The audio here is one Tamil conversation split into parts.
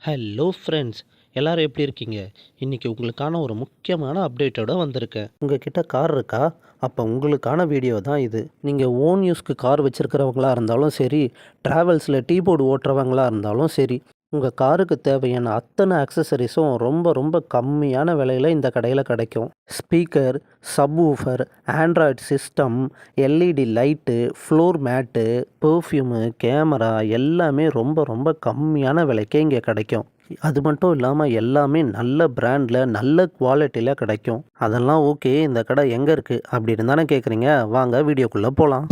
ஹலோ ஃப்ரெண்ட்ஸ், எல்லாரும் எப்படி இருக்கீங்க? இன்னைக்கு உங்களுக்கான ஒரு முக்கியமான அப்டேட்டோட வந்திருக்கேன். உங்ககிட்ட கார் இருக்கா? அப்போ உங்களுக்கான வீடியோ தான் இது. நீங்கள் ஓன் யூஸ்க்கு கார் வச்சிருக்கிறவங்களா இருந்தாலும் சரி, ட்ராவல்ஸில் டீ போர்டு ஓட்டுறவங்களா இருந்தாலும் சரி, உங்கள் காருக்கு தேவையான அத்தனை அக்சசரிஸும் ரொம்ப ரொம்ப கம்மியான விலையில் இந்த கடையில் கிடைக்கும். Speaker, subwoofer, Android system, LED light, floor mat, perfume, camera எல்லாமே ரொம்ப ரொம்ப கம்மியான விலைக்கே இங்கே கிடைக்கும். அது மட்டும் இல்லாமல் எல்லாமே நல்ல பிராண்டில் நல்ல குவாலிட்டியில் கிடைக்கும். அதெல்லாம் ஓகே, இந்த கடை எங்கே இருக்குது அப்படின்னு தானே கேட்குறீங்க. வாங்க வீடியோக்குள்ளே போகலாம்.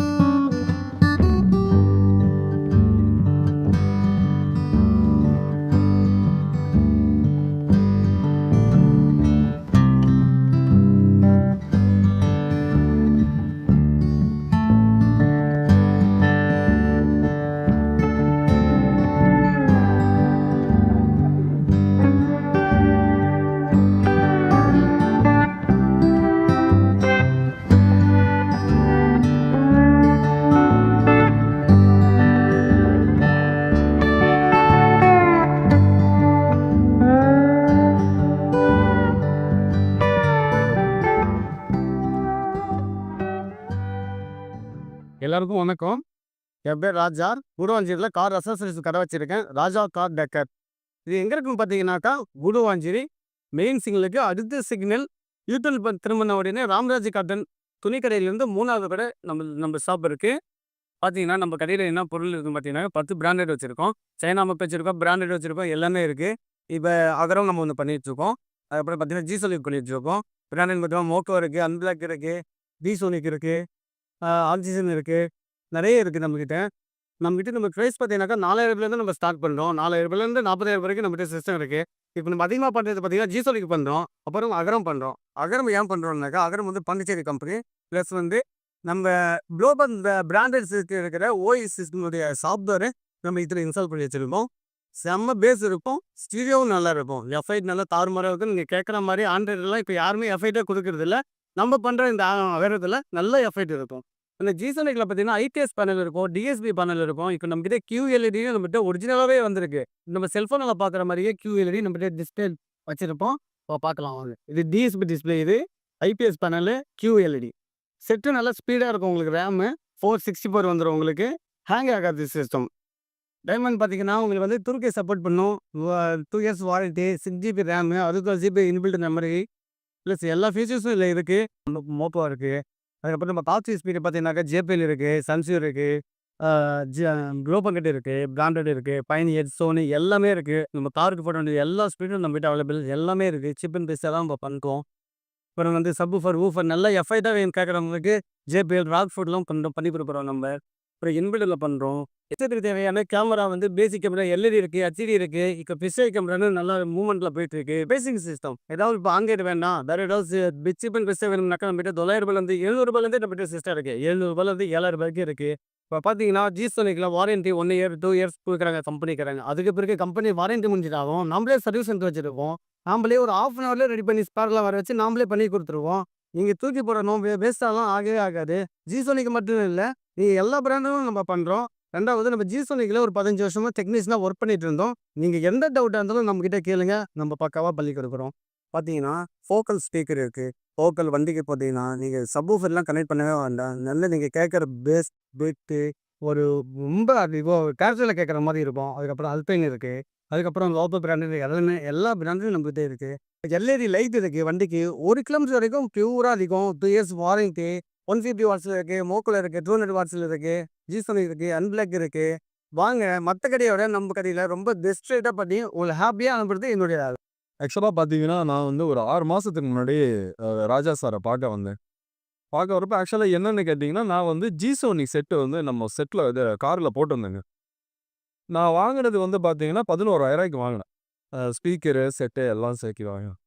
எல்லாருக்கும் வணக்கம். என் பேர் ராஜா. குடுவாஞ்சேரியில் கார் அசசரிஸ் கடை வச்சிருக்கேன். ராஜா கார் டெக்கர். இது எங்கே இருக்குன்னு பார்த்தீங்கன்னாக்கா, குடுவாஞ்சேரி மெயின் சிக்னலுக்கு அடுத்த சிக்னல் யூட்டன் திரும்பின உடனே ராம்ராஜ் காட்டன் துணி கடையிலேருந்து 3வது கடை நம்ம ஷாப் இருக்குது. பார்த்தீங்கன்னா நம்ம கடையில் என்ன பொருள் இருக்குன்னு பார்த்தீங்கன்னா 10 பிராண்டட் வச்சுருக்கோம். சைனா மப் வச்சுருக்கோம், பிராண்டட் வச்சுருக்கோம், எல்லாமே இருக்குது. இப்போ அகரம் நம்ம ஒன்று பண்ணிகிட்ருக்கோம். அதுக்கப்புறம் பார்த்தீங்கன்னா ஜிசோலிக் பண்ணிகிட்ருக்கோம். பிராண்டட் பார்த்தீங்கன்னா மோக்கோ இருக்குது, அன்பிளாக் இருக்குது, டிசோனிக் இருக்குது, ஆக்சிஜன் இருக்குது. நிறைய இருக்குது நம்மக்கிட்ட. நம்ம ப்ரைஸ் பார்த்தீங்கன்னாக்கா 4000 நம்ம ஸ்டார்ட் பண்ணுறோம். 4000 40,000 வரைக்கும் நம்மகிட்ட சிஸ்டம் இருக்குது. இப்போ நம்ம அதிகமாக பண்ணுறது பார்த்தீங்கன்னா ஜிசோலிக் பண்ணுறோம். அப்புறம் அகரம் பண்ணுறோம். அகரம் ஏன் பண்ணுறோம்னாக்கா, அகரம் வந்து பாண்டிச்சேரி கம்பெனி. ப்ளஸ் வந்து நம்ம குளோபல் இந்த பிராண்டட்ஸுக்கு இருக்கிற ஓஎஸ் சிஸ்டமுடைய சாஃப்ட்வேரு நம்ம இதில் இன்ஸ்டால் பண்ணி வச்சுருக்கோம். செம்ம பேஸ் இருக்கும். ஸ்டீரியோவும் நல்லா இருக்கும். எஃப்ஐட் நல்லா தாறுமாறாக இருக்கும். நீங்கள் கேட்குற மாதிரி ஆண்ட்ராய்டெலாம் இப்போ யாருமே எஃப்ஐட்டே கொடுக்குறதில்ல. நம்ம பண்ணுற இந்த அகரத்தில் நல்ல எஃபெக்ட் இருக்கும். அந்த ஜிசோனிக்கில் பார்த்தீங்கன்னா ஐடிஎஸ் பேனல் இருக்கும், டிஎஸ்பி பேனல் இருக்கும். இப்போ நம்மகிட்ட QLEDயும் நம்மகிட்ட ஒரிஜினலாகவே வந்திருக்கு. நம்ம செல்ஃபோனில் பார்க்குற மாதிரியே QLED நம்மகிட்ட டிஸ்பிளே வச்சுருப்போம். இப்போ பார்க்கலாம் வாங்க. இது டிஎஸ்பி டிஸ்பிளே, இது ஐபிஎஸ் பேனலு, QLED செட்டு நல்லா ஸ்பீடாக இருக்கும். உங்களுக்கு ரேமு 464 வந்துடும். உங்களுக்கு ஹேங் ஆகாது சிஸ்டம். டைமண்ட் பார்த்தீங்கன்னா உங்களுக்கு வந்து துருக்கி சப்போர்ட் பண்ணும். 2 years warranty, 6GB RAM, 64GB inbuilt memory, plus எல்லா ஃபீச்சர்ஸும் இதில் இருக்குது. மோப்போ இருக்குது. அதுக்கப்புறம் நம்ம காட்சி ஸ்பீடு பார்த்தீங்கன்னாக்கா JBL இருக்குது, சன்சியர் இருக்குது, குளோபல் இருக்குது, பிராண்டட் இருக்குது, பைனியர், சோனி எல்லாமே இருக்குது. நம்ம காருக்கு போட வேண்டிய எல்லா ஸ்பீடும் நம்மகிட்ட அவைலபிள் எல்லாமே இருக்குது. சிப் அண்ட் பிஸ் எல்லாம் நம்ம பண்ணுறோம். அப்புறம் வந்து சப்வூஃபர், ஊஃபர் நல்லா எஃப்ஐட்டாக வேணும் கேட்குறவங்களுக்கு JBL ராக்ஃபோர்ட்லாம் பண்ணி கொடுக்குறோம் நம்ம. அப்புறம் இன்பில்டில் பண்ணுறோம். எஸ்டேட்டுக்கு தேவையான கேமரா வந்து பேசிக் கேமரா எல்இடி இருக்குது, ஹெச்டி இருக்குது. இப்போ பிக்சல் கேமரான்னு நல்லா மூவ்மெண்ட்டில் போயிட்டு இருக்கு. பேசிக் சிஸ்டம் ஏதாவது இப்போ ஆண்ட்ராய்டு வேணாம், வேறு ஏதாவது சிப் அண்ட் பிஸ் வேணும்னாக்கா நம்மகிட்ட 900 700 நம்மகிட்ட சிஸ்டம் இருக்குது. 700 7,000 வரைக்கும் இருக்குது. இப்போ பார்த்தீங்கன்னா ஜிசோனிக்கில் வாரண்ட்டி 1 இயர் 2 இயர்ஸ் கொடுக்குறாங்க கம்பெனிக்காரங்க. அதுக்கு பிறகு கம்பெனி வாரண்ட்டி முடிஞ்சிட்டாகும். நம்மளே சர்வீஸ் சென்டர் வச்சுருக்கோம். நாமளே ஒரு ½ அன் ஹவர்லேயே ரெடி பண்ணி ஸ்பேர்லாம் வர வச்சு நாமளே பண்ணி கொடுத்துருவோம். நீங்கள் தூக்கி போடணும் வேஸ்ட்டாலாம் ஆகவே ஆகாது. ஜிசோனிக்கு மட்டும் இல்லை, நீங்கள் எல்லா பிராண்டும் நம்ம பண்ணுறோம். 2வது நம்ம ஜிசோனிக்கில் ஒரு 15 வருஷமாக டெக்னீஷியனாக ஒர்க் பண்ணிட்டு இருந்தோம். நீங்கள் எந்த டவுட்டாக இருந்தாலும் நம்மக்கிட்ட கேளுங்க, நம்ம பக்காவாக பண்ணி கொடுக்குறோம். பார்த்தீங்கன்னா ஃபோக்கல் ஸ்பீக்கர் இருக்குது. ஃபோக்கல் வண்டிக்கு பார்த்தீங்கன்னா நீங்கள் சப்வூஃபர்லாம் கனெக்ட் பண்ணவே வேண்டாம். நல்ல நீங்கள் கேட்குற பேஸ் பிட்டு ஒரு ரொம்ப கேஷுவலாக கேட்குற மாதிரி இருக்கும். அதுக்கப்புறம் அல்பைன் இருக்குது. அதுக்கப்புறம் லோக்கல் பிராண்டு எல்லாமே எல்லா பிராண்டும் நம்மகிட்ட இருக்குது. எல்இடி லைட் இருக்குது வண்டிக்கு. 1 கிலோமீட்டர் வரைக்கும் பியூராக இருக்கும். 2 இயர்ஸ் வாரண்ட்டி. 150 வாட்ஸில் இருக்குது, மோக்கோல இருக்குது, 200 வாட்ஸில் இருக்குது, ஜிசோனிக் இருக்குது, அன்பிளாக் இருக்குது. வாங்க, மற்ற கடையோட நம்ம கடையில் ரொம்ப பெஸ்ட் ரேட்டாக பண்ணி உங்களை ஹாப்பியாக அனுப்புறது என்னுடைய வேலை. ஆக்சுவலா பார்த்தீங்கன்னா, நான் வந்து ஒரு 6 மாசத்துக்கு முன்னாடி ராஜா சார பார்க்க வந்தேன். பார்க்க வரப்ப ஆக்சுவலா என்னன்னு கேட்டீங்கன்னா, நான் வந்து ஜிசோனிக் செட் வந்து நம்ம செட்ல கார்ல போட்டிருந்தேங்க. நான் வாங்குனது வந்து பார்த்தீங்கன்னா, 11,000க்கு வாங்குனேன். ஸ்பீக்கரு, செட்டு எல்லாம் சேர்த்து வாங்கினேன்.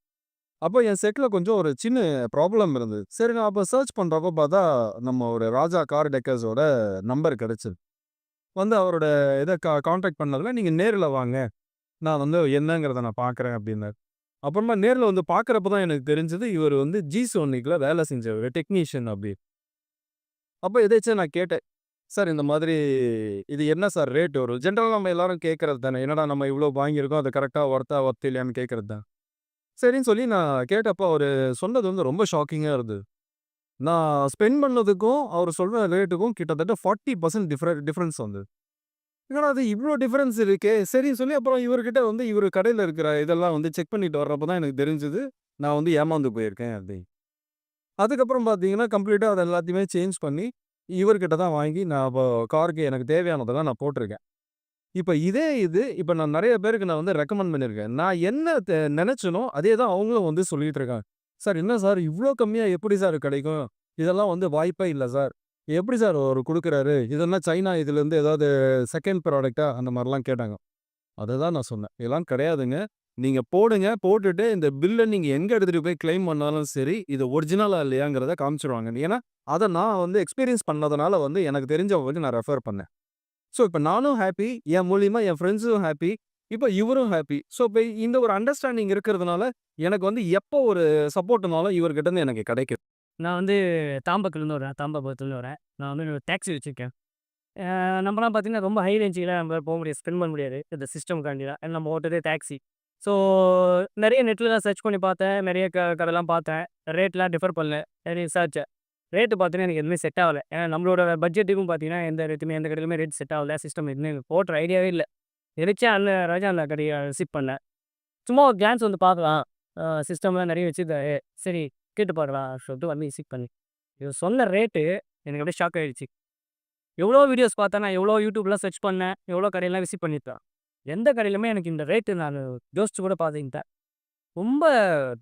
அப்போ என் செட்ல கொஞ்சம் ஒரு சின்ன ப்ராப்ளம் இருந்தது. சரி, நான் அப்போ சர்ச் பண்றப்போ பார்த்தா, நம்ம ஒரு ராஜா கார் டெக்கர்ஸோட நம்பர் கிடைச்சது. வந்து அவரோட இத கான்டாக்ட் பண்ணதுல, "நீங்க நேர்ல வாங்க. நான் வந்து என்னங்கிறத நான் பார்க்குறேன்" அப்படின்னாரு. அப்புறமா நேர்ல வந்து பார்க்குறப்ப தான் எனக்கு தெரிஞ்சது, இவர் வந்து ஜிசோனிக்ல வேலை செஞ்சவரு, டெக்னீஷியன் அப்படி. அப்ப எதேர்ச்சியா நான் கேட்டேன், சார் இந்த மாதிரி இது என்ன சார் ரேட் வரும்? ஜென்ரலா நம்ம எல்லாரும் கேட்கறது தானே. என்னடா நம்ம இவ்ளோ வாங்கியிருக்கோம். அது கரெக்ட்டா ஒர்த்தா இல்லையான்னு கேட்கறது தான். சரின்னு சொல்லி நான் கேட்டப்போ அவரு சொன்னது வந்து ரொம்ப ஷாக்கிங்கா இருந்தது. நான் ஸ்பெண்ட் பண்ணதுக்கும், அவரு சொல்ற ரேட்டுக்கும் கிட்டத்தட்ட 40% டிஃபரன்ஸ் வந்தது. என்னடா இது இவ்ளோ டிஃபரன்ஸ் இருக்கே! சரின்னு சொல்லி அப்புறம் இவர்கிட்ட வந்து இவரு கடையில இருக்கிற இதெல்லாம் வந்து செக் பண்ணிட்டு வர்றப்ப தான் எனக்கு தெரிஞ்சது. நான் வந்து ஏமாந்து போயிருக்கேன் அப்படின்னு. அதுக்கப்புறம் பார்த்தீங்கன்னா, கம்ப்ளீட்டா அத எல்லாத்தையுமே சேஞ்ச் பண்ணி, இவர்கிட்ட தான் வாங்கி நான் இப்போ காருக்கு எனக்கு தேவையானதெல்லாம் நான் போட்டிருக்கேன். இப்ப இதே இது இப்ப நான் நெறைய பேருக்கு நான் வந்து ரெக்கமெண்ட் பண்ணியிருக்கேன். நான் என்ன நெனச்சேனோ, அதே தான் அவங்களும் வந்து சொல்லிட்டு இருக்காங்க. "சார் என்ன சார் இவ்ளோ கம்மியா எப்படி சார் கிடைக்கும்? இதெல்லாம் வந்து வாய்ப்பே இல்ல சார். எப்படி சார் அவரு குடுக்குறாரு? இதெல்லாம் சைனா இதுலேருந்து ஏதாவது செகண்ட் ப்ராடக்ட்டா?" அந்த மாரிலாம் கேட்டாங்க. அததான் நான் சொன்னேன். இதெல்லாம் கிடையாதுங்க. நீங்க போடுங்க. போட்டுட்டு இந்த பில்ல நீங்க எங்க எடுத்துட்டு போய் கிளைம் பண்ணாலும் சரி, இது ஒரிஜினலா இல்லையாங்கிறத காமிச்சுருவாங்க. ஏன்னா, அத நான் வந்து எக்ஸ்பீரியன்ஸ் பண்ணதுனால வந்து எனக்கு தெரிஞ்சவங்களுக்கு நான் ரெஃபர் பண்ணேன். ஸோ, இப்ப நானும் ஹேப்பி. என் மூலியமா என் ஃப்ரெண்ட்ஸும் ஹேப்பி. இப்ப இவரும் ஹேப்பி. ஸோ, இப்ப இந்த ஒரு அண்டர்ஸ்டாண்டிங் இருக்கிறதுனால, எனக்கு வந்து எப்போ ஒரு சப்போர்ட்னாலும் இவர்கிட்ட இருந்து எனக்கு கிடைக்குது. நான் வந்து தாம்பரத்துலேருந்து வரேன். தாம்பரத்துலேருந்து வரேன். நான் வந்து ஒரு டாக்ஸி வச்சிருக்கேன். நம்மலாம் பார்த்தீங்கன்னா, ரொம்ப ஹை ரேஞ்சுக்குலாம் நம்ம போ முடியாது. ஸ்பெண்ட் பண்ண முடியாது. இந்த சிஸ்டம்காண்டிலாம். ஏன்னா நம்ம ஓட்டுறதே டாக்ஸி. ஸோ நெறைய நெட்லலாம் சர்ச் பண்ணி பார்த்தேன். நெறைய கடைலாம் பார்த்தேன். ரேட்லாம் டிஃபர் பண்ணல. நெறைய விசாரிச்சேன். ரேட்டு பார்த்தீங்கன்னா, எனக்கு எதுவுமே செட் ஆகல. ஏன்னா நம்மளோட பட்ஜெட்டுக்கும் பார்த்தீங்கன்னா, எந்த ரேட்டுமே எந்த கடையிலுமே ரேட் செட் ஆகல. சிஸ்டம் எதுவுமே எனக்கு ஓட்டுற ஐடியாவே இல்ல. எதேர்ச்சியா ராஜா அண்ணா கடைய விசிட் பண்ணேன். சும்மா ஒரு கிளான்ஸ் வந்து பார்க்கலாம். சிஸ்டம்லாம் நெறைய வச்சிருந்தாரு. சரி கேட்டு பார்க்கலாம் சொல்லிட்டு வந்து விசிட் பண்ணேன். இவர் சொன்ன ரேட்டு எனக்கு அப்படியே ஷாக் ஆயிடுச்சு. எவ்வளோ வீடியோஸ் பார்த்தேன். நான் எவ்வளோ யூடியூப்லாம் சர்ச் பண்ணேன். எவ்வளோ கடையெல்லாம் விசிட் பண்ணியிருக்கேன். எந்த கடையிலுமே எனக்கு இந்த ரேட்டு நானு யோசிச்சு கூட பார்த்ததில்ல. ரொம்ப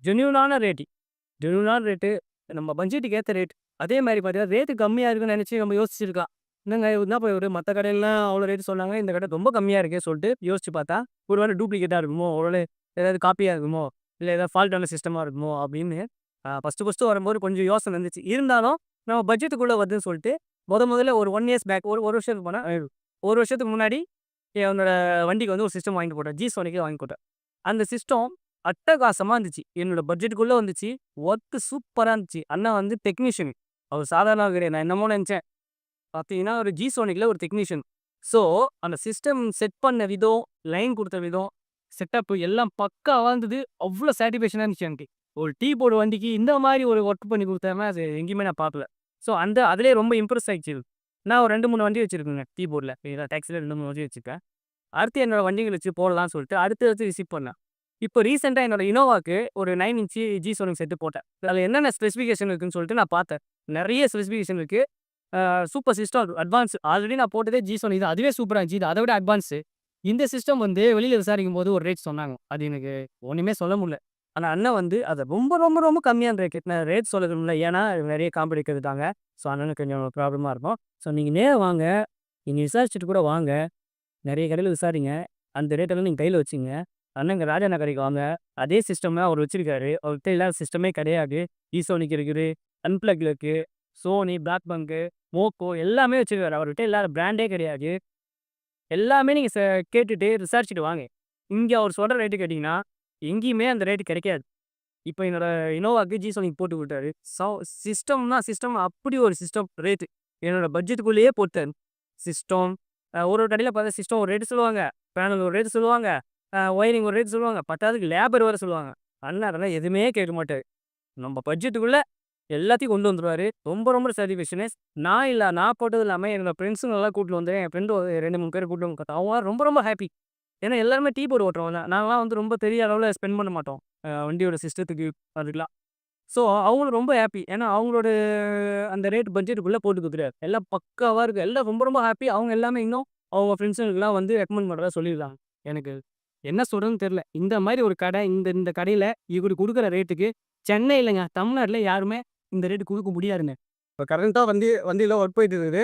ஜென்யூனான ரேட்டிங். ஜென்யூனான ரேட்டு. நம்ம பட்ஜெட்டுக்கு ஏத்த ரேட். அதே மாரி பார்த்தீங்கன்னா, ரேட்டு கம்மியா இருக்குன்னு நெனச்சு நம்ம யோசிச்சிருக்கலாம். என்னங்க என்னப்பா இவரு மத்த கடையெல்லாம் அவ்வளோ ரேட் சொன்னாங்க. இந்த கடை ரொம்ப கம்மியா இருக்கே சொல்லிட்டு யோசிச்சு பார்த்தா, ஒரு வேளை டூப்ளிகேட்டா இருக்குமோ? ஒரு வேளை ஏதாவது காப்பியா இருக்குமோ? இல்ல ஏதாவது ஃபால்ட்டான சிஸ்டமா இருக்குமோ? அப்படின்னு ஃபர்ஸ்ட்டு வரும்போது கொஞ்சம் யோசனை இருந்துச்சு. இருந்தாலும் நம்ம பட்ஜெட்டுக்குள்ள வருதுன்னு சொல்லிட்டு, முதல்ல ஒரு 1 இயர்ஸ் பேக் ஒரு வருஷத்துக்கு போனா 1 வருஷத்துக்கு முன்னாடி என்னோட வண்டிக்கு வந்து ஒரு சிஸ்டம் வாங்கிட்டு போட்டேன். G-Sonicயே வாங்கி போட்டேன். அந்த சிஸ்டம் அட்டகாசமா இருந்துச்சு. என்னோட பட்ஜெட்டுக்குள்ள வந்துச்சு. ஒர்க் சூப்பரா இருந்துச்சு. அண்ணா வந்து டெக்னீஷியன். அவர் சாதாரண ஆள் கிடையாது. நான் என்னமோ நெனச்சேன். பார்த்தீங்கன்னா, ஒரு G-Sonicல ஒரு டெக்னீஷியன். ஸோ, அந்த சிஸ்டம் செட் பண்ண விதம், லைன் குடுத்த விதம், செட்டப் எல்லாம் பக்காவா இருந்தது. அவ்ளோ சாட்டிஸ்ஃபேக்ஷனா இருந்துச்சு எனக்கு. ஒரு டீ போர்டு வண்டிக்கு இந்த மாரி ஒரு ஒர்க் பண்ணி குடுத்தாருன்னா, அது எங்கேயுமே நான் பார்க்கல. ஸோ, அதிலேயே ரொம்ப இம்ப்ரெஸ் ஆயிடுச்சு. நான் ஒரு 2, 3 வண்டி வச்சிருக்கேங்க டீ போர்டுல. டாக்ஸில 2, 3 வண்டி வச்சிருக்கேன். அடுத்து என்னோட வண்டிகள வச்சு போடலான்னு சொல்லிட்டு அடுத்து விசிட் பண்ணேன். இப்போ ரீசென்ட்டா என்னோட இனோவாக்கு ஒரு 9 இன்ச் G-Sonic செட் போட்டேன். அதில என்னென்ன ஸ்பெசிஃபிகேஷன் இருக்குன்னு சொல்லிட்டு நான் பார்த்தேன். நெறைய ஸ்பெசிஃபிகேஷன் இருக்கு. Super system advance. ஆல்ரெடி நான் போட்டதே G-Sonic தான். அதுவே சூப்பரா இருந்துச்சு. இது அத விட அட்வான்ஸு. இந்த சிஸ்டம் வந்து வெளியில விசாரிக்கும்போது ஒரு ரேட் சொன்னாங்க. அது எனக்கு ஒண்ணுமே சொல்ல முடியல. ஆனா அண்ணன் வந்து அத ரொம்ப, ரொம்ப, ரொம்ப கம்மியான ரேட் நான் ரேட் சொல்ல விரும்பல. ஏன்னா நெறைய காம்படிட்டர் இருக்காங்க. ஸோ அண்ணனுக்கு கொஞ்சம் ப்ராப்ளமா இருக்கும். ஸோ நீங்க நேரா வாங்க. நீங்க விசாரிச்சுட்டு கூட வாங்க. நெறைய கடையில விசாரிங்க. அந்த ரேட்டெல்லாம் நீங்க கையில வச்சுக்கங்க. அண்ணன் இங்க ராஜா அண்ணா கடைக்கு வாங்க. அதே சிஸ்டம் தான் அவரு வச்சிருக்காரு. அவர்ட்ட இல்லாத சிஸ்டமே கிடையாது. G-Sonic இருக்குது. அன்பிளக்ல இருக்கு. Sony, BlackBunk, Moco எல்லாமே வச்சிருக்காரு. அவர்கிட்ட இல்லாத பிராண்டே கிடையாது. எல்லாமே நீங்க கேட்டுட்டு விசாரிச்சுட்டு வாங்க. இங்க அவர் சொல்ற ரேட்டு கேட்டீங்கன்னா, எங்கேயுமே அந்த ரேட் கிடைக்காது. இப்ப என்னோட இனோவாக்கு G-Sonic போட்டு விட்டாரு. சிஸ்டம்னா சிஸ்டம் அப்படி ஒரு சிஸ்டம் ரேட்டு. என்னோட பட்ஜெட்டுக்குள்ளேயே போட்டாரு. சிஸ்டம் ஒரு ஒரு கடையில பார்த்தா சிஸ்டம் ஒரு ரேட்டு சொல்லுவாங்க. பேனல் ஒரு ரேட்டு சொல்லுவாங்க. ஒயரிங் ஒரு ரேட்டு சொல்லுவாங்க. பத்தாததுக்கு லேபர் வேற சொல்லுவாங்க. அண்ணன் அதெல்லாம் எதுவுமே கேட்க மாட்டாரு. நம்ம பட்ஜெட்டுக்குள்ள எல்லாத்தையும் கொண்டு வந்துருவாரு. ரொம்ப ரொம்ப சாட்டிஸ்ஃபேக்ஷனு. நான் போட்டது இல்லாம என்னோட ஃப்ரெண்ட்ஸுங்கலாம் கூட்டிட்டு வந்து என் ஃப்ரெண்டு ஒரு 2, 3 பேர கூட்டிட்டு வந்து பார்த்தேன். அவங்கலாம் ரொம்ப ரொம்ப ஹேப்பி. ஏன்னா எல்லாருமே டீ போர்டு ஓட்டுறவங்க தான். நான்லாம் வந்து ரொம்ப பெரிய அளவுல ஸ்பெண்ட் பண்ண மாட்டோம். வண்டியோட சிஸ்டத்துக்கு அதுக்கெல்லாம். ஸோ அவங்களும் ரொம்ப ஹேப்பி. ஏன்னா அவங்களோட அந்த ரேட் பட்ஜெட்டுக்குள்ள போட்டு குடுத்துட்டாரு. எல்லாம் பக்காவா இருக்கு. எல்லாம் ரொம்ப ரொம்ப ஹேப்பி. அவங்க எல்லாமே இன்னும் அவங்க ஃப்ரெண்ட்ஸுங்களுக்குலாம் வந்து ரெக்கமெண்ட் பண்றதா சொல்லியிருக்காங்க. எனக்கு என்ன சொல்றதுன்னு தெரியல. இந்த மாரி ஒரு கடை இந்த இந்த கடையில இவரு குடுக்குற ரேட்டுக்கு சென்னை இல்லங்க. தமிழ்நாட்டுல யாருமே இந்த ரேட்டுக்கு குடுக்க முடியாதுங்க. இப்ப கரண்ட்டா வண்டியில ஒர்க் போயிட்டு இருக்குது.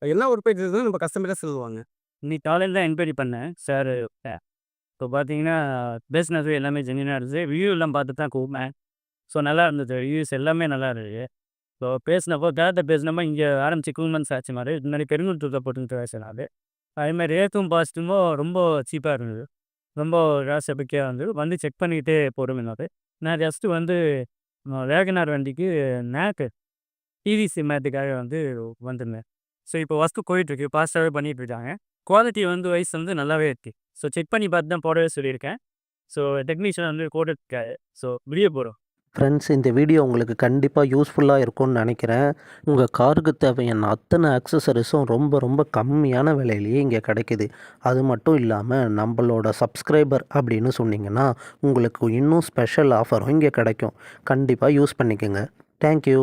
என்ன ஒர்க் போயிட்டு இருக்குதுன்னு நம்ம கஸ்டமரே சொல்லுவாங்க. இன்னைக்கு காலையில தான் என்கொயரி பண்ணேன். சார் இப்போ பார்த்தீங்கன்னா, பேசினது எல்லாமே ஜென்யூனா இருந்துச்சு. ரிவ்யூலாம் பார்த்துட்டு தான் கூப்பிட்டேன். ஸோ நல்லா இருந்தது. ரிவ்யூஸ் எல்லாமே நல்லா இருந்தது. ஸோ பேசினப்போ டேரக்ட்டா பேசினப்போ இங்க ஆரம்பிச்சு 2 மந்த்ஸ் ஆச்சு மாரி. முன்னாடி பெருங்குளத்தூர்ல போட்டுட்டு பேசினாரு. அதேமாரி ரேட்டும் பாசிட்டிவும் ரொம்ப சீப்பா இருந்தது. ரொம்ப ராசபிக்கா இருந்தது. வந்து செக் பண்ணிட்டு போறோம்னாரு. நான் ஜஸ்ட்டு வந்து வேகனார் வண்டிக்கு நேக்கு டிவிஎஸ் மேட்டுக்காக வந்து வந்திருந்தேன். ஸோ இப்போ ஒர்க்கு போயிட்டுருக்கு. ஃபாஸ்ட்டாகவே பண்ணிட்டு இருக்காங்க. குவாலிட்டி வந்து வைஸ் வந்து நல்லாவே இருக்கு. ஸோ செக் பண்ணி பார்த்து தான் போடவே சொல்லியிருக்கேன். ஸோ டெக்னீஷியன் வந்து போட்டுருக்காரு. ஸோ வெளியே போகிறோம். ஃப்ரெண்ட்ஸ், இந்த வீடியோ உங்களுக்கு கண்டிப்பாக யூஸ்ஃபுல்லாக இருக்கும்னு நினைக்கிறேன். உங்கள் காருக்கு தேவையான அத்தனை அக்சசரிஸும் ரொம்ப ரொம்ப கம்மியான விலையிலேயே இங்கே கிடைக்குது. அது மட்டும் இல்லாமல் நம்மளோட சப்ஸ்கிரைபர் அப்படின்னு சொன்னீங்கன்னா உங்களுக்கு இன்னும் ஸ்பெஷல் ஆஃபரும் இங்கே கிடைக்கும். கண்டிப்பாக யூஸ் பண்ணிக்கோங்க. தேங்க்யூ.